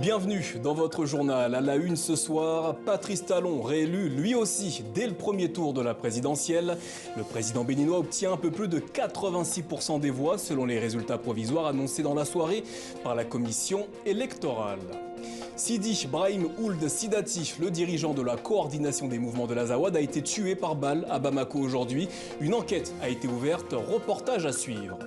Bienvenue dans votre journal. À la une ce soir, Patrice Talon réélu lui aussi dès le premier tour de la présidentielle. Le président béninois obtient un peu plus de 86% des voix selon les résultats provisoires annoncés dans la soirée par la commission électorale. Sidi Brahim Ould Sidati, le dirigeant de la coordination des mouvements de l'Azawad, a été tué par balle à Bamako aujourd'hui. Une enquête a été ouverte, reportage à suivre.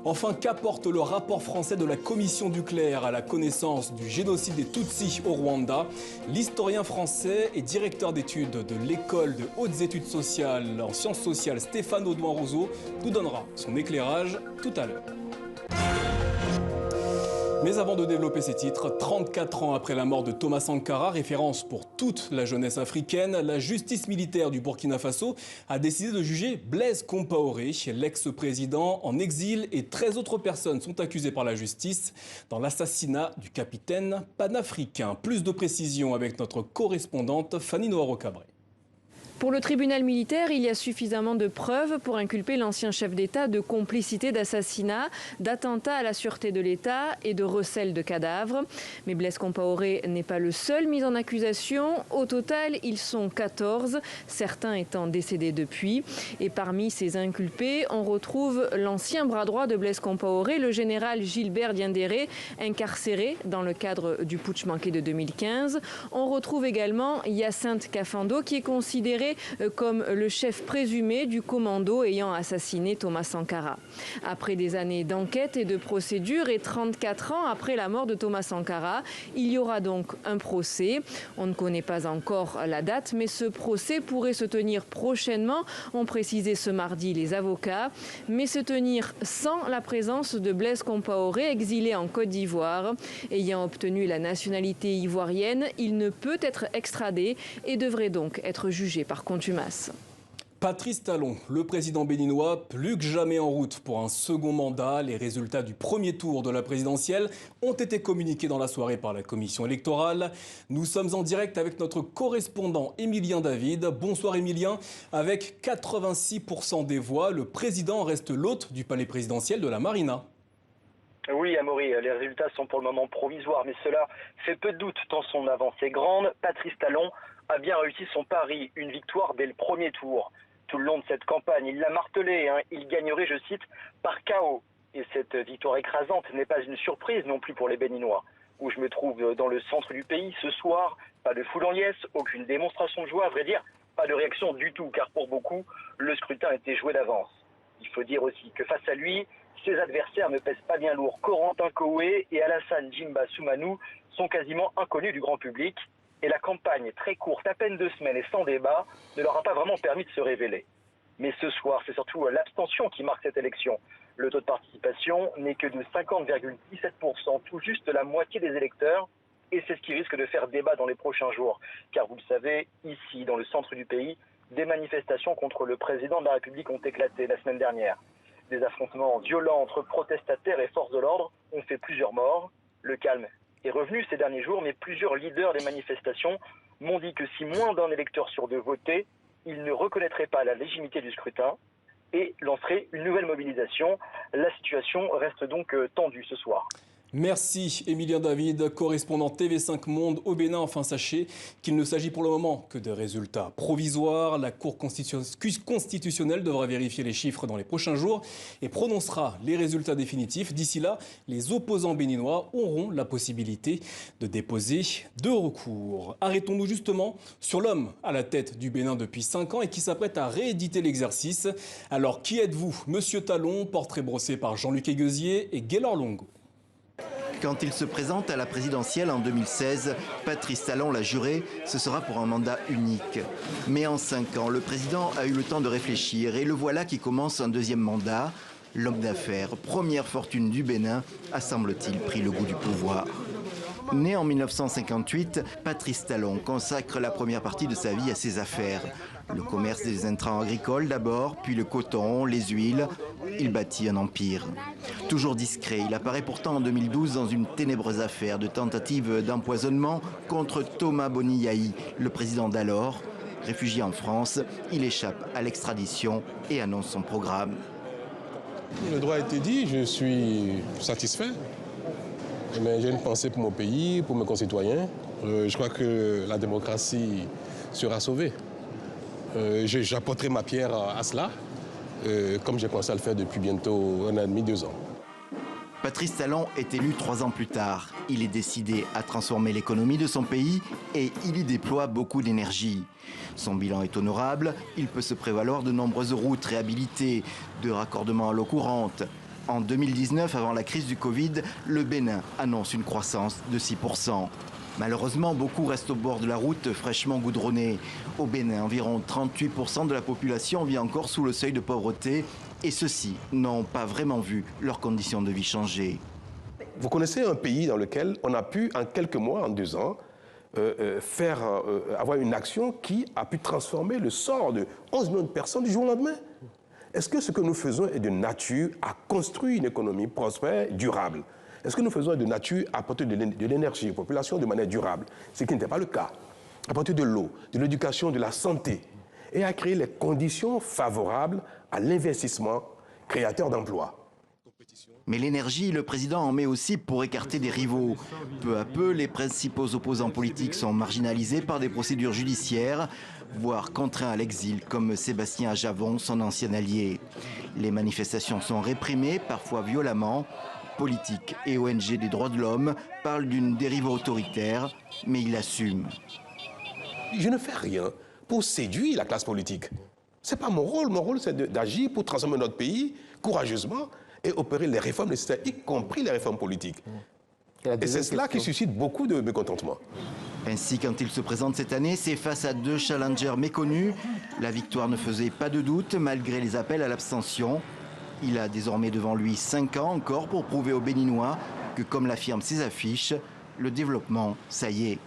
Enfin, qu'apporte le rapport français de la commission Duclerc à la connaissance du génocide des Tutsis au Rwanda? L'historien français et directeur d'études de l'école de hautes études sociales en sciences sociales Stéphane Audouin-Rousseau nous donnera son éclairage tout à l'heure. Mais avant de développer ces titres, 34 ans après la mort de Thomas Sankara, référence pour toute la jeunesse africaine, la justice militaire du Burkina Faso a décidé de juger Blaise Compaoré, l'ex-président en exil, et 13 autres personnes sont accusées par la justice dans l'assassinat du capitaine panafricain. Plus de précisions avec notre correspondante Fanny Noiro-Cabré. Pour le tribunal militaire, il y a suffisamment de preuves pour inculper l'ancien chef d'État de complicité d'assassinat, d'attentat à la sûreté de l'État et de recel de cadavres. Mais Blaise Compaoré n'est pas le seul mis en accusation. Au total, ils sont 14, certains étant décédés depuis. Et parmi ces inculpés, on retrouve l'ancien bras droit de Blaise Compaoré, le général Gilbert Diendéré, incarcéré dans le cadre du putsch manqué de 2015. On retrouve également Hyacinthe Kafando, qui est considéré comme le chef présumé du commando ayant assassiné Thomas Sankara. Après des années d'enquête et de procédure et 34 ans après la mort de Thomas Sankara, il y aura donc un procès. On ne connaît pas encore la date, mais ce procès pourrait se tenir prochainement, ont précisé ce mardi les avocats, mais se tenir sans la présence de Blaise Compaoré, exilé en Côte d'Ivoire. Ayant obtenu la nationalité ivoirienne, il ne peut être extradé et devrait donc être jugé par contumace. Patrice Talon, le président béninois, plus que jamais en route pour un second mandat. Les résultats du premier tour de la présidentielle ont été communiqués dans la soirée par la commission électorale. Nous sommes en direct avec notre correspondant Emilien David. Bonsoir Emilien. Avec 86% des voix, le président reste l'hôte du palais présidentiel de la Marina. Oui, Amaury, les résultats sont pour le moment provisoires, mais cela fait peu de doute tant son avance est grande. Patrice Talon a bien réussi son pari, une victoire dès le premier tour. Tout le long de cette campagne, il l'a martelé, il gagnerait, je cite, par chaos. Et cette victoire écrasante n'est pas une surprise non plus pour les Béninois, où je me trouve dans le centre du pays ce soir. Pas de foule en liesse, aucune démonstration de joie, à vrai dire, pas de réaction du tout, car pour beaucoup, le scrutin était joué d'avance. Il faut dire aussi que face à lui, ses adversaires ne pèsent pas bien lourd. Corentin Koé et Alassane Djimba Soumanou sont quasiment inconnus du grand public. Et la campagne, très courte, à peine 2 semaines et sans débat, ne leur a pas vraiment permis de se révéler. Mais ce soir, c'est surtout l'abstention qui marque cette élection. Le taux de participation n'est que de 50,17%, tout juste la moitié des électeurs. Et c'est ce qui risque de faire débat dans les prochains jours. Car vous le savez, ici, dans le centre du pays, des manifestations contre le président de la République ont éclaté la semaine dernière. Des affrontements violents entre protestataires et forces de l'ordre ont fait plusieurs morts. Le calme est revenu ces derniers jours, mais plusieurs leaders des manifestations m'ont dit que si moins d'un électeur sur 2 votait, ils ne reconnaîtraient pas la légitimité du scrutin et lanceraient une nouvelle mobilisation. La situation reste donc tendue ce soir. Merci Emilien David, correspondant TV5 Monde au Bénin. Enfin, sachez qu'il ne s'agit pour le moment que de résultats provisoires. La Cour constitutionnelle devra vérifier les chiffres dans les prochains jours et prononcera les résultats définitifs. D'ici là, les opposants béninois auront la possibilité de déposer 2 recours. Arrêtons-nous justement sur l'homme à la tête du Bénin depuis 5 ans et qui s'apprête à rééditer l'exercice. Alors, qui êtes-vous? Monsieur Talon, portrait brossé par Jean-Luc Eguezier et Gaylor Longo. Quand il se présente à la présidentielle en 2016, Patrice Talon l'a juré, ce sera pour un mandat unique. Mais en 5 ans, le président a eu le temps de réfléchir et le voilà qui commence un 2e mandat. L'homme d'affaires, première fortune du Bénin, a semble-t-il pris le goût du pouvoir. Né en 1958, Patrice Talon consacre la première partie de sa vie à ses affaires. Le commerce des intrants agricoles d'abord, puis le coton, les huiles. Il bâtit un empire. Toujours discret, il apparaît pourtant en 2012 dans une ténébreuse affaire de tentative d'empoisonnement contre Thomas Boniaï, le président d'alors. Réfugié en France, il échappe à l'extradition et annonce son programme. Le droit a été dit, je suis satisfait. Mais j'ai une pensée pour mon pays, pour mes concitoyens. Je crois que la démocratie sera sauvée. J'apporterai ma pierre à cela, comme j'ai commencé à le faire depuis bientôt 1 an et demi, 2 ans. Patrice Talon est élu 3 ans plus tard. Il est décidé à transformer l'économie de son pays et il y déploie beaucoup d'énergie. Son bilan est honorable, il peut se prévaloir de nombreuses routes réhabilitées, de raccordements à l'eau courante. En 2019, avant la crise du Covid, le Bénin annonce une croissance de 6%. Malheureusement, beaucoup restent au bord de la route fraîchement goudronnée. Au Bénin, environ 38% de la population vit encore sous le seuil de pauvreté et ceux-ci n'ont pas vraiment vu leurs conditions de vie changer. Vous connaissez un pays dans lequel on a pu, en quelques mois, en 2 ans, avoir une action qui a pu transformer le sort de 11 millions de personnes du jour au lendemain? Est-ce que ce que nous faisons est de nature à construire une économie prospère, durable? Est-ce que nous faisons de nature à apporter de l'énergie aux populations de manière durable? Ce qui n'était pas le cas. À partir de l'eau, de l'éducation, de la santé, et à créer les conditions favorables à l'investissement créateur d'emplois. Mais l'énergie, le président en met aussi pour écarter des rivaux. Peu à peu, les principaux opposants politiques sont marginalisés par des procédures judiciaires, voire contraints à l'exil, comme Sébastien Ajavon, son ancien allié. Les manifestations sont réprimées, parfois violemment. Politiques et ONG des droits de l'homme parlent d'une dérive autoritaire, mais il assume. Je ne fais rien pour séduire la classe politique. Ce n'est pas mon rôle. Mon rôle, c'est d'agir pour transformer notre pays courageusement et opérer les réformes nécessaires, y compris les réformes politiques. Et c'est cela qui suscite beaucoup de mécontentement. Ainsi, quand il se présente cette année, c'est face à 2 challengers méconnus. La victoire ne faisait pas de doute, malgré les appels à l'abstention. Il a désormais devant lui 5 ans encore pour prouver aux Béninois que, comme l'affirment ses affiches, le développement, ça y est.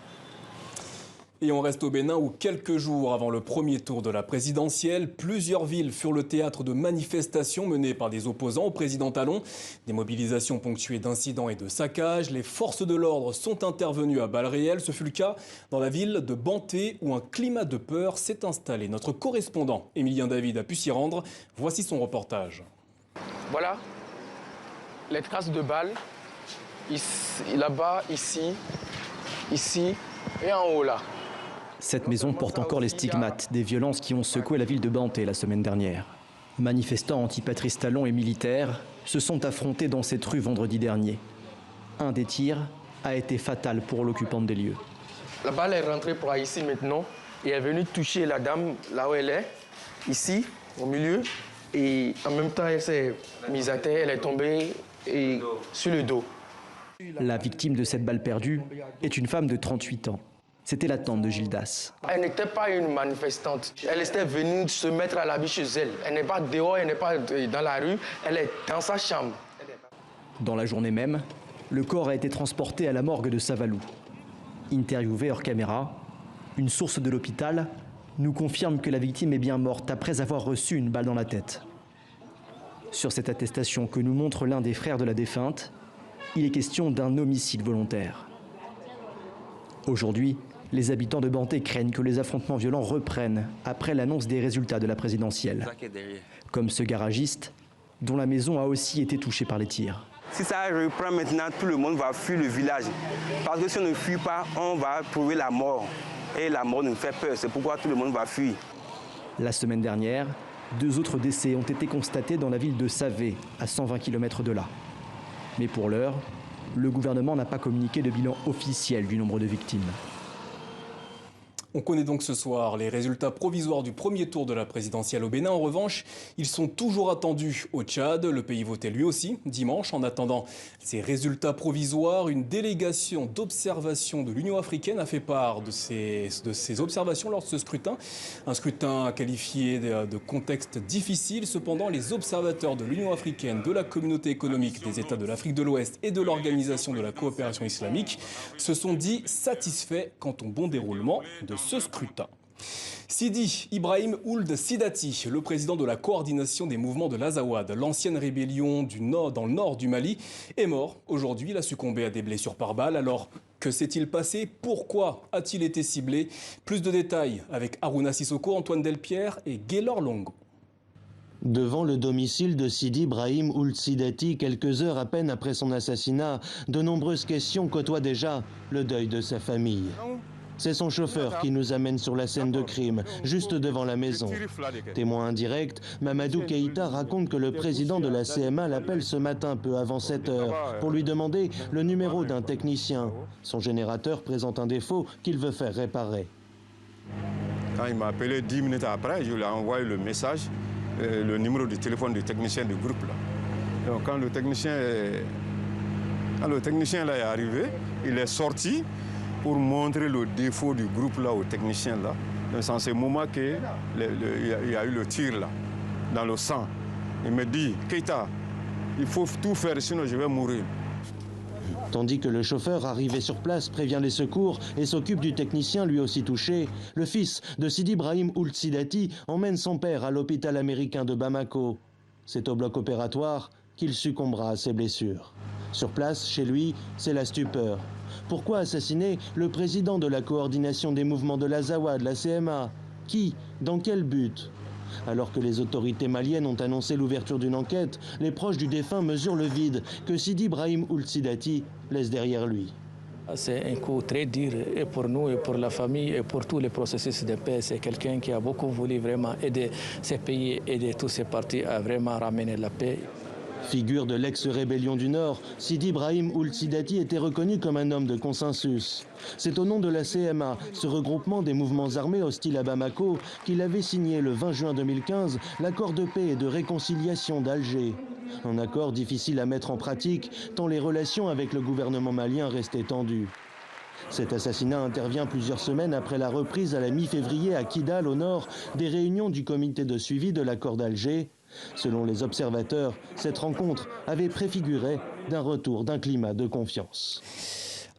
Et on reste au Bénin où quelques jours avant le premier tour de la présidentielle, plusieurs villes furent le théâtre de manifestations menées par des opposants au président Talon. Des mobilisations ponctuées d'incidents et de saccages. Les forces de l'ordre sont intervenues à balles réelles. Ce fut le cas dans la ville de Banté où un climat de peur s'est installé. Notre correspondant Emilien David a pu s'y rendre. Voici son reportage. Voilà les traces de balles, là-bas, ici et en haut là. Cette maison porte encore les stigmates des violences qui ont secoué la ville de Banté la semaine dernière. Manifestants anti-Patrice Talon et militaires se sont affrontés dans cette rue vendredi dernier. Un des tirs a été fatal pour l'occupante des lieux. La balle est rentrée par ici maintenant et est venue toucher la dame là où elle est, ici, au milieu. Et en même temps, elle s'est mise à terre, elle est tombée sur le dos. La victime de cette balle perdue est une femme de 38 ans. C'était la tante de Gildas. Elle n'était pas une manifestante. Elle était venue se mettre à l'habit chez elle. Elle n'est pas dehors, elle n'est pas dans la rue, elle est dans sa chambre. Dans la journée même, le corps a été transporté à la morgue de Savalou. Interviewée hors caméra, une source de l'hôpital nous confirme que la victime est bien morte après avoir reçu une balle dans la tête. Sur cette attestation que nous montre l'un des frères de la défunte, il est question d'un homicide volontaire. Aujourd'hui, les habitants de Banté craignent que les affrontements violents reprennent après l'annonce des résultats de la présidentielle. Comme ce garagiste, dont la maison a aussi été touchée par les tirs. Si ça reprend maintenant, tout le monde va fuir le village. Parce que si on ne fuit pas, on va trouver la mort. Et la mort nous fait peur, c'est pourquoi tout le monde va fuir. La semaine dernière, 2 autres décès ont été constatés dans la ville de Savé, à 120 km de là. Mais pour l'heure, le gouvernement n'a pas communiqué de bilan officiel du nombre de victimes. On connaît donc ce soir les résultats provisoires du premier tour de la présidentielle au Bénin. En revanche, ils sont toujours attendus au Tchad. Le pays votait lui aussi dimanche. En attendant ces résultats provisoires, une délégation d'observation de l'Union africaine a fait part de ces observations lors de ce scrutin. Un scrutin qualifié de contexte difficile. Cependant, les observateurs de l'Union africaine, de la communauté économique des États de l'Afrique de l'Ouest et de l'Organisation de la coopération islamique se sont dit satisfaits quant au bon déroulement de ce scrutin. Sidi Ibrahim Ould Sidati, le président de la coordination des mouvements de l'Azawad, l'ancienne rébellion dans le nord du Mali, est mort. Aujourd'hui, il a succombé à des blessures par balle. Alors, que s'est-il passé? Pourquoi a-t-il été ciblé? Plus de détails avec Harouna Sissoko, Antoine Delpierre et Gaylor Longo. Devant le domicile de Sidi Brahim Ould Sidati, quelques heures à peine après son assassinat, de nombreuses questions côtoient déjà le deuil de sa famille. C'est son chauffeur qui nous amène sur la scène de crime, juste devant la maison. Témoin indirect, Mamadou Keïta raconte que le président de la CMA l'appelle ce matin peu avant 7 heures pour lui demander le numéro d'un technicien. Son générateur présente un défaut qu'il veut faire réparer. Quand il m'a appelé 10 minutes après, je lui ai envoyé le message, le numéro du téléphone du technicien du groupe. Là. Donc quand le technicien là est arrivé, il est sorti pour montrer le défaut du groupe là au technicien là. C'est en ce moment qu'il y a eu le tir là, dans le sang. Il me dit, Keïta, il faut tout faire sinon je vais mourir. Tandis que le chauffeur arrivé sur place prévient les secours et s'occupe du technicien lui aussi touché, le fils de Sidi Brahim Ould Sidati emmène son père à l'hôpital américain de Bamako. C'est au bloc opératoire qu'il succombera à ses blessures. Sur place, chez lui, c'est la stupeur. Pourquoi assassiner le président de la coordination des mouvements de l'Azawad, la CMA? Qui? Dans quel but? Alors que les autorités maliennes ont annoncé l'ouverture d'une enquête, les proches du défunt mesurent le vide que Sidi Brahim Ould Sidati laisse derrière lui. C'est un coup très dur et pour nous et pour la famille et pour tous les processus de paix. C'est quelqu'un qui a beaucoup voulu vraiment aider ces pays, aider tous ces partis à vraiment ramener la paix. Figure de l'ex-rébellion du Nord, Sidi Brahim Ould Sidati était reconnu comme un homme de consensus. C'est au nom de la CMA, ce regroupement des mouvements armés hostiles à Bamako, qu'il avait signé le 20 juin 2015 l'accord de paix et de réconciliation d'Alger. Un accord difficile à mettre en pratique tant les relations avec le gouvernement malien restaient tendues. Cet assassinat intervient plusieurs semaines après la reprise à la mi-février à Kidal, au nord, des réunions du comité de suivi de l'accord d'Alger. Selon les observateurs, cette rencontre avait préfiguré d'un retour d'un climat de confiance.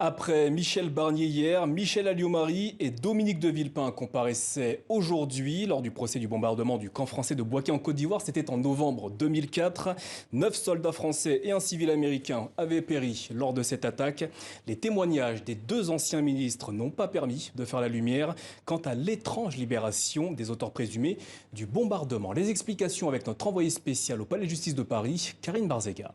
Après Michel Barnier hier, Michel Alliot-Marie et Dominique de Villepin comparaissaient aujourd'hui lors du procès du bombardement du camp français de Bouaké en Côte d'Ivoire. C'était en novembre 2004. 9 soldats français et un civil américain avaient péri lors de cette attaque. Les témoignages des deux anciens ministres n'ont pas permis de faire la lumière quant à l'étrange libération des auteurs présumés du bombardement. Les explications avec notre envoyé spécial au Palais de justice de Paris, Karine Barzegard.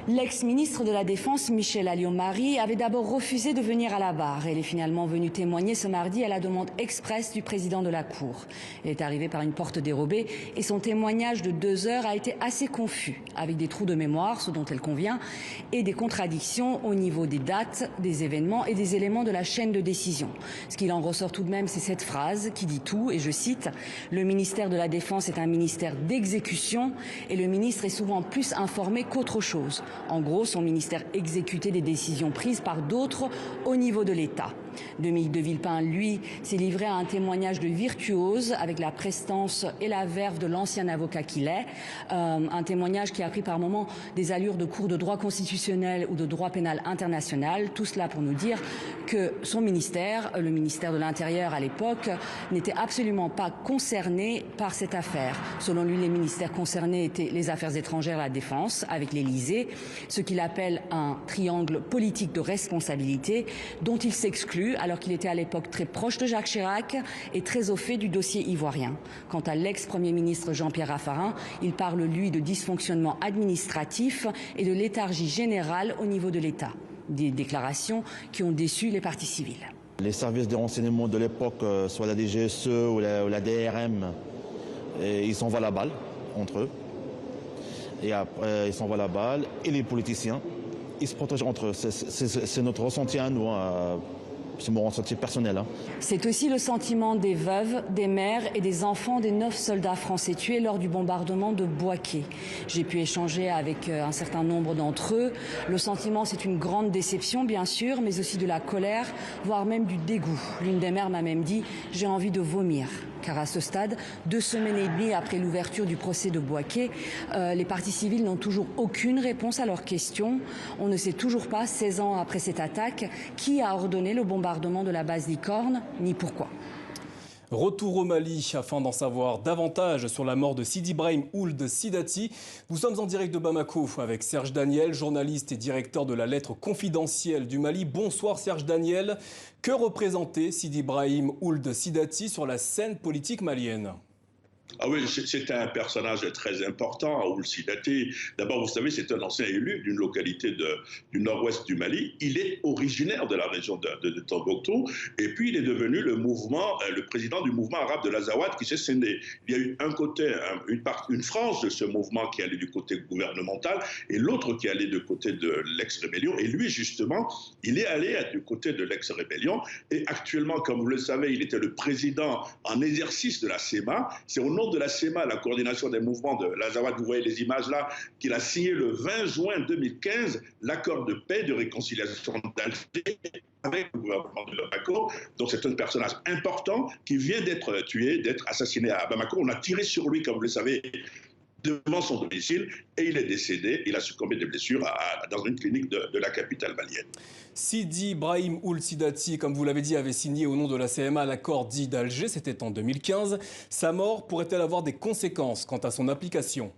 L'ex-ministre de la Défense, Michel Alliot-Marie, avait d'abord refusé de venir à la barre. Elle est finalement venue témoigner ce mardi à la demande expresse du président de la Cour. Elle est arrivée par une porte dérobée et son témoignage de 2 heures a été assez confus, avec des trous de mémoire, ce dont elle convient, et des contradictions au niveau des dates, des événements et des éléments de la chaîne de décision. Ce qu'il en ressort tout de même, c'est cette phrase qui dit tout, et je cite, « Le ministère de la Défense est un ministère d'exécution et le ministre est souvent plus informé qu'autre chose. » En gros, son ministère exécutait des décisions prises par d'autres au niveau de l'État. Dominique de Villepin, lui, s'est livré à un témoignage de virtuose avec la prestance et la verve de l'ancien avocat qu'il est. Un témoignage qui a pris par moments des allures de cours de droit constitutionnel ou de droit pénal international. Tout cela pour nous dire que son ministère, le ministère de l'Intérieur à l'époque, n'était absolument pas concerné par cette affaire. Selon lui, les ministères concernés étaient les affaires étrangères et la défense, avec l'Élysée, ce qu'il appelle un triangle politique de responsabilité dont il s'exclut alors qu'il était à l'époque très proche de Jacques Chirac et très au fait du dossier ivoirien. Quant à l'ex-premier ministre Jean-Pierre Raffarin, il parle, lui, de dysfonctionnement administratif et de léthargie générale au niveau de l'État. Des déclarations qui ont déçu les parties civiles. Les services de renseignement de l'époque, soit la DGSE ou la DRM, ils s'envoient la balle entre eux. Et après, ils s'envoient la balle. Et les politiciens, ils se protègent entre eux. C'est notre ressenti à nous. C'est mon ressenti personnel. C'est aussi le sentiment des veuves, des mères et des enfants des 9 soldats français tués lors du bombardement de Bouaké. J'ai pu échanger avec un certain nombre d'entre eux. Le sentiment, c'est une grande déception, bien sûr, mais aussi de la colère, voire même du dégoût. L'une des mères m'a même dit « j'ai envie de vomir ». Car à ce stade, 2 semaines et demie après l'ouverture du procès de Bouaké, les parties civiles n'ont toujours aucune réponse à leurs questions. On ne sait toujours pas, 16 ans après cette attaque, qui a ordonné le bombardement de la base Licorne, ni pourquoi. Retour au Mali afin d'en savoir davantage sur la mort de Sidi Brahim Ould Sidati. Nous sommes en direct de Bamako avec Serge Daniel, journaliste et directeur de la lettre confidentielle du Mali. Bonsoir Serge Daniel. Que représentait Sidi Brahim Ould Sidati sur la scène politique malienne ? Ah oui, c'est un personnage très important, Ould Sidati. D'abord, vous savez, c'est un ancien élu d'une localité du nord-ouest du Mali. Il est originaire de la région de Tombouctou. Et puis, il est devenu le président du mouvement arabe de l'Azawad qui s'est scindé. Il y a eu un côté, une frange de ce mouvement qui allait du côté gouvernemental et l'autre qui allait du côté de l'ex-rébellion. Et lui, justement, il est allé du côté de l'ex-rébellion. Et actuellement, comme vous le savez, il était le président en exercice de la CEMA. C'est au nom de la CEMA, la coordination des mouvements de l'Azawad, vous voyez les images là, qu'il a signé le 20 juin 2015 l'accord de paix de réconciliation d'Alger avec le gouvernement de Bamako. Donc c'est un personnage important qui vient d'être tué, d'être assassiné à Bamako. On a tiré sur lui, comme vous le savez, devant son domicile et il est décédé. Il a succombé de blessures dans une clinique de la capitale malienne. Sidi Brahim Ould Sidati, comme vous l'avez dit, avait signé au nom de la CMA l'accord dit d'Alger, c'était en 2015. Sa mort pourrait-elle avoir des conséquences quant à son application ?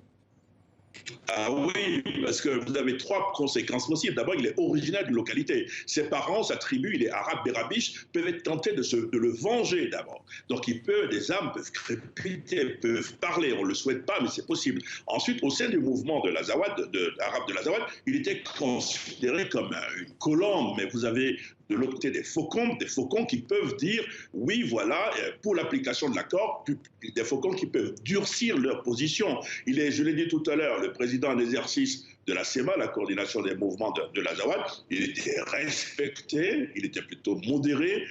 Ah oui, parce que vous avez trois conséquences possibles. D'abord, il est originaire d'une localité. Ses parents, sa tribu, il est arabe bérabiche, peuvent être tentés de le venger d'abord. Donc, des âmes peuvent crépiter, peuvent parler. On ne le souhaite pas, mais c'est possible. Ensuite, au sein du mouvement de l'Azawad, arabe de l'Azawad, il était considéré comme une colombe, mais vous avez de l'autre côté des faucons qui peuvent dire oui, voilà, pour l'application de l'accord, des faucons qui peuvent durcir leur position. Il est, je l'ai dit tout à l'heure, le président en exercice de la CEMA, la coordination des mouvements de l'Azawad, il était respecté, il était plutôt modéré,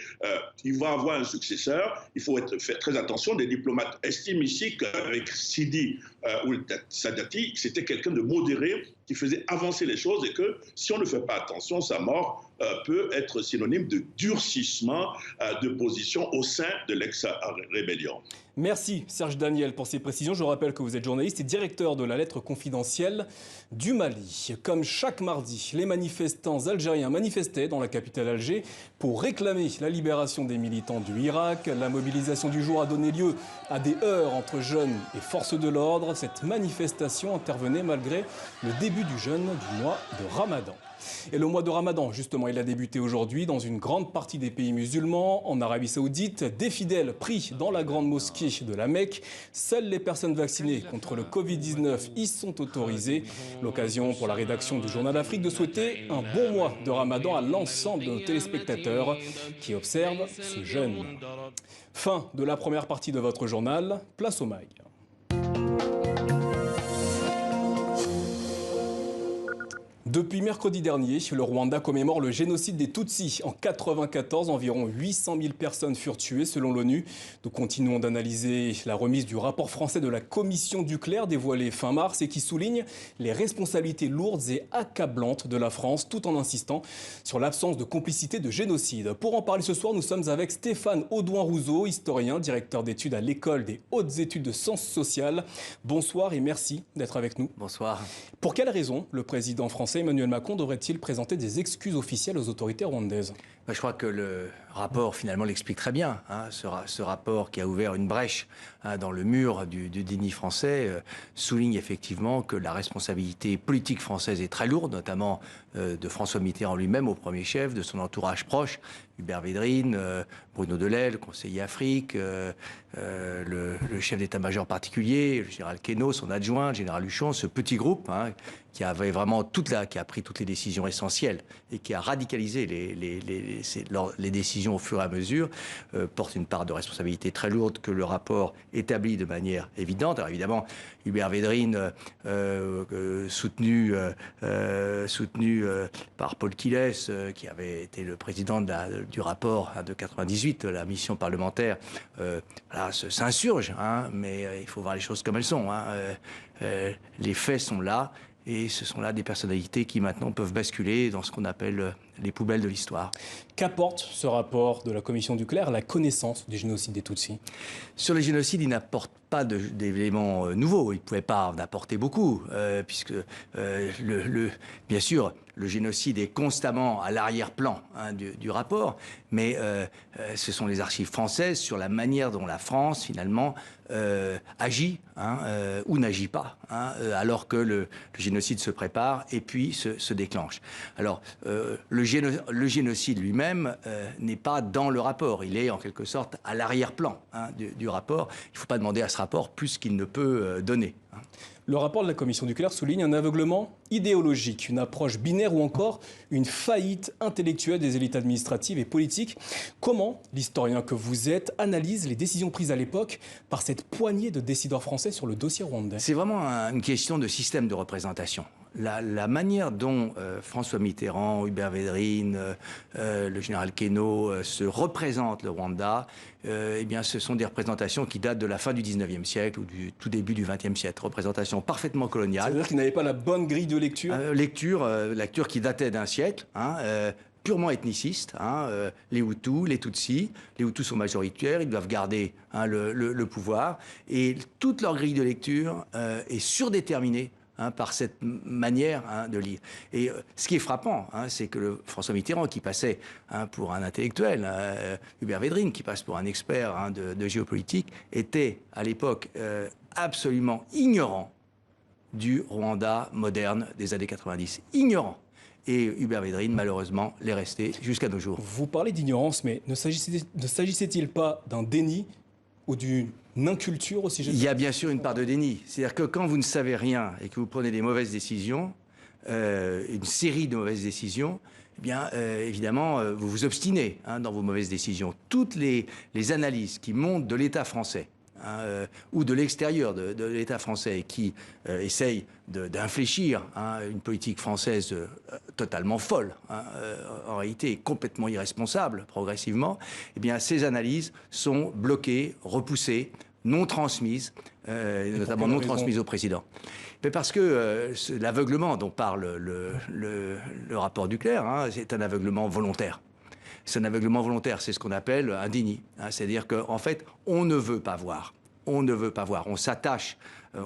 il va avoir un successeur, il faut faire très attention. Des diplomates estiment ici qu'avec Sidi Ould Sidati, c'était quelqu'un de modéré qui faisait avancer les choses et que si on ne fait pas attention, sa mort peut être synonyme de durcissement de position au sein de l'ex-rébellion. Merci Serge Daniel pour ces précisions. Je rappelle que vous êtes journaliste et directeur de la lettre confidentielle du Mali. Comme chaque mardi, les manifestants algériens manifestaient dans la capitale Alger pour réclamer la libération des militants du Irak. La mobilisation du jour a donné lieu à des heurts entre jeunes et forces de l'ordre. Cette manifestation intervenait malgré le début du jeûne du mois de Ramadan. Et le mois de Ramadan, justement, il a débuté aujourd'hui dans une grande partie des pays musulmans. En Arabie Saoudite, des fidèles pris dans la grande mosquée de la Mecque. Seules les personnes vaccinées contre le Covid-19 y sont autorisées. L'occasion pour la rédaction du Journal d'Afrique de souhaiter un bon mois de Ramadan à l'ensemble de nos téléspectateurs qui observent ce jeûne. Fin de la première partie de votre journal. Place au MAG. Depuis mercredi dernier, le Rwanda commémore le génocide des Tutsis. En 1994, environ 800 000 personnes furent tuées selon l'ONU. Nous continuons d'analyser la remise du rapport français de la commission Duclerc dévoilé fin mars et qui souligne les responsabilités lourdes et accablantes de la France tout en insistant sur l'absence de complicité de génocide. Pour en parler ce soir, nous sommes avec Stéphane Audouin-Rousseau, historien, directeur d'études à l'École des hautes études de sciences sociales. Bonsoir et merci d'être avec nous. Bonsoir. Pour quelles raisons le président français Emmanuel Macron devrait-il présenter des excuses officielles aux autorités rwandaises ? Je crois que le rapport finalement l'explique très bien. Ce rapport qui a ouvert une brèche dans le mur du déni français souligne effectivement que la responsabilité politique française est très lourde, notamment de François Mitterrand lui-même au premier chef, de son entourage proche, Hubert Védrine, Bruno Delay, le conseiller Afrique, le chef d'état-major particulier, le général Queneau, son adjoint, le général Huchon, ce petit groupe qui avait vraiment qui a pris toutes les décisions essentielles et qui a radicalisé les décisions au fur et à mesure, porte une part de responsabilité très lourde que le rapport établit de manière évidente. Alors évidemment, Hubert Védrine, soutenu par Paul Quilles, qui avait été le président du rapport de 98, la mission parlementaire, s'insurge, mais il faut voir les choses comme elles sont. Les faits sont là. Et ce sont là des personnalités qui maintenant peuvent basculer dans ce qu'on appelle les poubelles de l'histoire. Qu'apporte ce rapport de la commission Duclerc à la connaissance du génocide des Tutsis ? Sur les génocides, il n'apporte pas d'éléments nouveaux. Il ne pouvait pas en apporter beaucoup, puisque bien sûr, le génocide est constamment à l'arrière-plan du rapport, mais ce sont les archives françaises sur la manière dont la France, finalement, agit ou n'agit pas, alors que le génocide se prépare et puis se déclenche. Alors, le le génocide lui-même n'est pas dans le rapport. Il est en quelque sorte à l'arrière-plan du rapport. Il ne faut pas demander à ce rapport plus qu'il ne peut donner. Le rapport de la commission Duclerc souligne un aveuglement idéologique, une approche binaire ou encore une faillite intellectuelle des élites administratives et politiques. Comment l'historien que vous êtes analyse les décisions prises à l'époque par cette poignée de décideurs français sur le dossier rwandais? C'est vraiment une question de système de représentation. La manière dont François Mitterrand, Hubert Védrine, le général Queneau se représentent le Rwanda, eh bien, ce sont des représentations qui datent de la fin du 19e siècle ou du tout début du 20e siècle. Représentations parfaitement coloniales. C'est-à-dire qu'ils n'avaient pas la bonne grille de lecture? Lecture qui datait d'un siècle, purement ethniciste, les Hutus, les Tutsis. Les Hutus sont majoritaires, ils doivent garder le pouvoir. Et toute leur grille de lecture est surdéterminée par cette manière de lire. Et ce qui est frappant, c'est que François Mitterrand, qui passait pour un intellectuel, Hubert Védrine, qui passe pour un expert de géopolitique, était à l'époque absolument ignorant du Rwanda moderne des années 90. Ignorant. Et Hubert Védrine, malheureusement, l'est resté jusqu'à nos jours. Vous parlez d'ignorance, mais ne s'agissait-il pas d'un déni ou d'une inculture aussi? Il y a bien sûr une part de déni. C'est-à-dire que quand vous ne savez rien et que vous prenez des mauvaises décisions, une série de mauvaises décisions, eh bien, évidemment, vous vous obstinez dans vos mauvaises décisions. Toutes les analyses qui montent de l'État français, ou de l'extérieur de l'État français, qui essaye d'infléchir une politique française totalement folle, en réalité complètement irresponsable progressivement, eh bien ces analyses sont bloquées, repoussées, non transmises, notamment non transmises au président. Mais parce que l'aveuglement dont parle le rapport Duclerc, c'est un aveuglement volontaire. C'est un aveuglement volontaire, c'est ce qu'on appelle un déni. C'est-à-dire qu'en fait, on ne veut pas voir. On ne veut pas voir. On s'attache,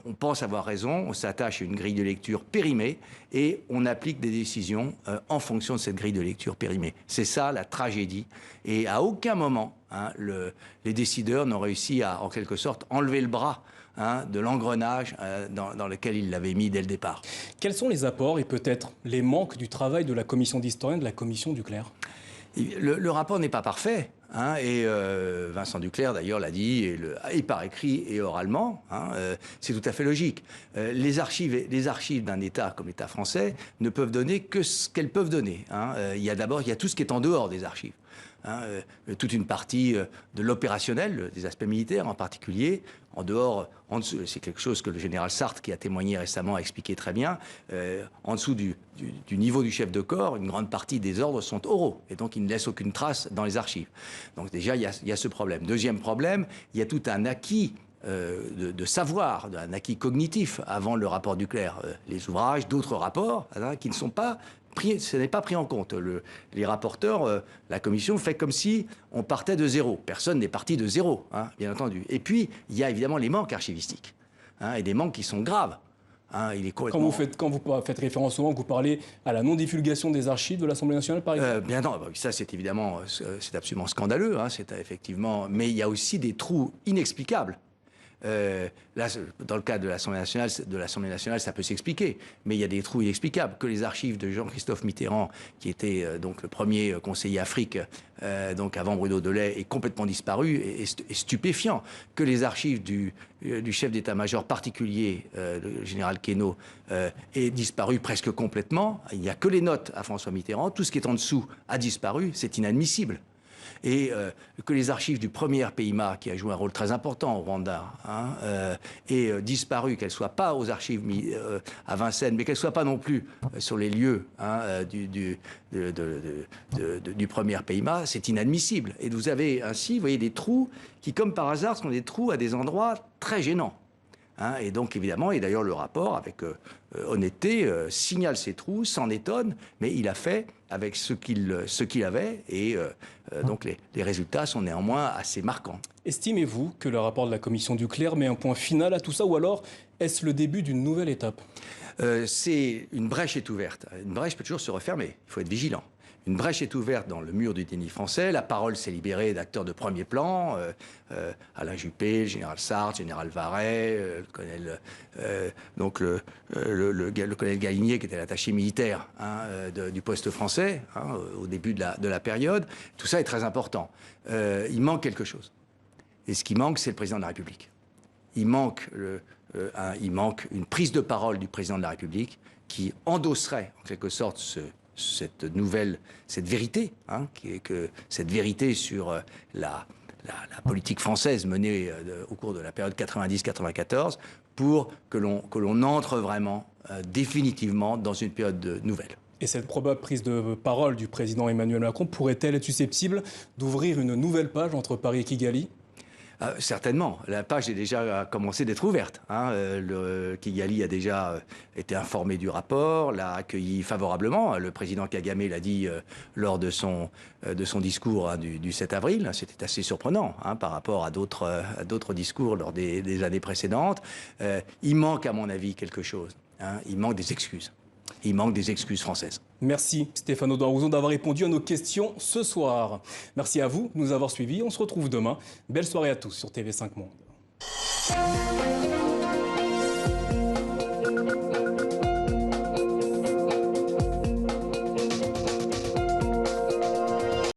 on pense avoir raison, on s'attache à une grille de lecture périmée et on applique des décisions en fonction de cette grille de lecture périmée. C'est ça la tragédie. Et à aucun moment, les décideurs n'ont réussi à, en quelque sorte, enlever le bras de l'engrenage dans lequel ils l'avaient mis dès le départ. Quels sont les apports et peut-être les manques du travail de la commission d'historiens de la commission Duclerc? Le rapport n'est pas parfait, et Vincent Duclerc d'ailleurs l'a dit, et par écrit et oralement, c'est tout à fait logique. Les archives d'un État comme l'État français ne peuvent donner que ce qu'elles peuvent donner. Il y a tout ce qui est en dehors des archives. Toute une partie de l'opérationnel, des aspects militaires en particulier, en dessous, c'est quelque chose que le général Sartre, qui a témoigné récemment, a expliqué très bien, en dessous du niveau du chef de corps, une grande partie des ordres sont oraux, et donc ils ne laissent aucune trace dans les archives. Donc déjà, il y a ce problème. Deuxième problème, il y a tout un acquis de savoir, un acquis cognitif avant le rapport Duclerc. Les ouvrages, d'autres rapports, qui ne sont pas... Ce n'est pas pris en compte. Les rapporteurs, la commission fait comme si on partait de zéro. Personne n'est parti de zéro, bien entendu. Et puis, il y a évidemment les manques archivistiques, et des manques qui sont graves. Il est complètement... Quand vous faites référence au manque, vous parlez à la non-divulgation des archives de l'Assemblée nationale, par exemple? Bien non, ça c'est évidemment, c'est absolument scandaleux, c'est effectivement... Mais il y a aussi des trous inexplicables. Là, dans le cas de l'Assemblée nationale, ça peut s'expliquer, mais il y a des trous inexplicables. Que les archives de Jean-Christophe Mitterrand, qui était donc le premier conseiller Afrique, donc avant Bruno Delay, est complètement disparu, est stupéfiant. Que les archives du chef d'état-major particulier, le général Queneau, aient disparu presque complètement. Il n'y a que les notes à François Mitterrand. Tout ce qui est en dessous a disparu. C'est inadmissible. Et que les archives du premier PIMA, qui a joué un rôle très important au Rwanda, aient disparu, qu'elles ne soient pas aux archives à Vincennes, mais qu'elles ne soient pas non plus sur les lieux du premier PIMA, c'est inadmissible. Et vous avez ainsi, vous voyez, des trous qui, comme par hasard, sont des trous à des endroits très gênants. Et donc, évidemment, et d'ailleurs, le rapport, avec honnêteté, signale ces trous, s'en étonne, mais il a fait avec ce qu'il avait, et donc les résultats sont néanmoins assez marquants. Estimez-vous que le rapport de la commission Duclerc met un point final à tout ça, ou alors est-ce le début d'une nouvelle étape? C'est une brèche est ouverte. Une brèche peut toujours se refermer, il faut être vigilant. une brèche est ouverte dans le mur du déni français. La parole s'est libérée d'acteurs de premier plan, Alain Juppé, le général Sartre, le général Varret, le colonel, le colonel Galinier, qui était l'attaché militaire du poste français au début de la période. Tout ça est très important. Il manque quelque chose. Et ce qui manque, c'est le président de la République. Il manque une prise de parole du président de la République qui endosserait, en quelque sorte, cette vérité, cette vérité sur la politique française menée au cours de la période 90-94 pour que l'on entre vraiment définitivement dans une période nouvelle. Et cette probable prise de parole du président Emmanuel Macron pourrait-elle être susceptible d'ouvrir une nouvelle page entre Paris et Kigali ? Certainement. La page est déjà commencé d'être ouverte. Kigali a déjà été informé du rapport, l'a accueilli favorablement. Le président Kagame l'a dit lors de son discours du 7 avril. C'était assez surprenant par rapport à d'autres discours lors des années précédentes. Il manque, à mon avis, quelque chose. Il manque des excuses. Il manque des excuses françaises. Merci Stéphane Audouin-Rouzon d'avoir répondu à nos questions ce soir. Merci à vous de nous avoir suivis. On se retrouve demain. Belle soirée à tous sur TV5 Monde.